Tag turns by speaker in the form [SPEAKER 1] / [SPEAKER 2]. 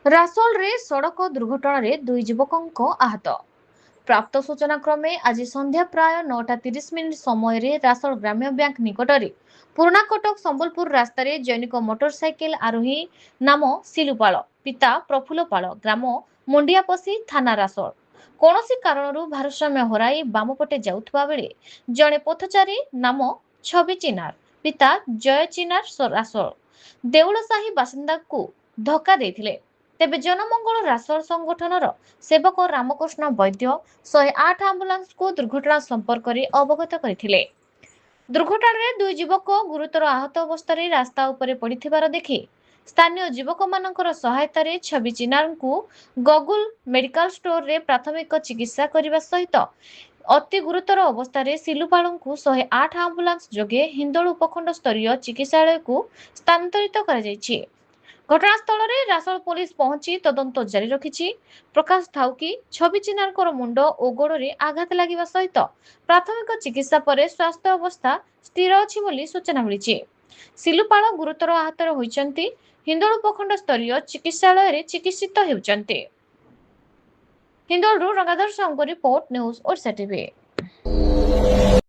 [SPEAKER 1] ରାସୋଲରେ ସଡ଼କ ଦୁର୍ଘଟଣାରେ ଦୁଇ ଯୁବକଙ୍କ ଆହତ। ପ୍ରାପ୍ତ ସୂଚନା କ୍ରମେ ଆଜି ସନ୍ଧ୍ୟା ପ୍ରାୟ 9:30 ସମୟରେ ରାସୋଲ ଗ୍ରାମ୍ୟ ବ୍ୟାଙ୍କ ନିକଟରେ ପୁରୁଣାକଟକ ସମ୍ବଲପୁର ରାସ୍ତାରେ ଜୈନିକ ମୋଟରସାଇକେଲ ଆରୋହୀ ନାମ ସିଲୁପାଳ, ପିତା ପ୍ରଫୁଲ୍ଲ ପାଳ, ଗ୍ରାମ ମୁଣ୍ଡିଆପଶି, ଥାନା ରାସୋଳ କୌଣସି କାରଣରୁ ଭାରସାମ୍ୟ ହରାଇ ବାମପଟେ ଯାଉଥିବା ବେଳେ ଜଣେ ପଥଚାରୀ ନାମ ଛବି ଚିନାର, ପିତା ଜୟ ଚିନାର ରାସୋଳ ଦେଉଳସାହି ବାସିନ୍ଦାଙ୍କୁ ଧକ୍କା ଦେଇଥିଲେ। ତେବେ ଜନମଙ୍ଗଳ ରାସୋଳ ସଂଗଠନର ସେବକ ରାମକୃଷ୍ଣ ବୈଦ୍ୟ 108 ଆମ୍ବୁଲାନ୍ସକୁ ଦୁର୍ଘଟଣା ସମ୍ପର୍କରେ ଅବଗତ କରିଥିଲେ। ଦୁର୍ଘଟଣାରେ ଦୁଇ ଯୁବକ ଗୁରୁତର ଆହତ ଅବସ୍ଥାରେ ରାସ୍ତା ଉପରେ ପଡ଼ିଥିବାର ଦେଖି ସ୍ଥାନୀୟ ଯୁବକମାନଙ୍କର ସହାୟତାରେ ଛବି ଚିନାରଙ୍କୁ ଗଗୁଲ ମେଡିକାଲ ଷ୍ଟୋରରେ ପ୍ରାଥମିକ ଚିକିତ୍ସା କରିବା ସହିତ ଅତି ଗୁରୁତର ଅବସ୍ଥାରେ ସିଲୁପାଳଙ୍କୁ 108 ଆମ୍ବୁଲାନ୍ସ ଯୋଗେ ହିନ୍ଦୋଳ ଉପଖଣ୍ଡ ସ୍ତରୀୟ ଚିକିତ୍ସାଳୟକୁ ସ୍ଥାନାନ୍ତରିତ କରାଯାଇଛି। ଘଟଣାସ୍ଥଳରେ ରାସୋଳ ପୋଲିସ ପହଞ୍ଚି ତଦନ୍ତ ଜାରି ରଖିଛି। ପ୍ରକାଶ ଥାଉକି ଛବି ଚିନାରଙ୍କର ମୁଣ୍ଡ ଓ ଗୋଡ଼ରେ ଆଘାତ ଲାଗିବା ସହିତ ପ୍ରାଥମିକ ଚିକିତ୍ସା ପରେ ସ୍ୱାସ୍ଥ୍ୟ ଅବସ୍ଥା ସ୍ଥିର ଅଛି ବୋଲି ସୂଚନା ମିଳିଛି। ସିଲୁପାଳ ଗୁରୁତର ଆହତ ହୋଇଛନ୍ତି। ହିନ୍ଦୋଳ ଉପଖଣ୍ଡ ସ୍ତରୀୟ ଚିକିତ୍ସାଳୟରେ ଚିକିତ୍ସିତ ହେଉଛନ୍ତି। ହିନ୍ଦୋଳରୁ ରଙ୍ଗାଧର ସାହୁଙ୍କ ରିପୋର୍ଟ, ନ୍ୟୁଜ ଓଡ଼ିଶା ଟିଭି।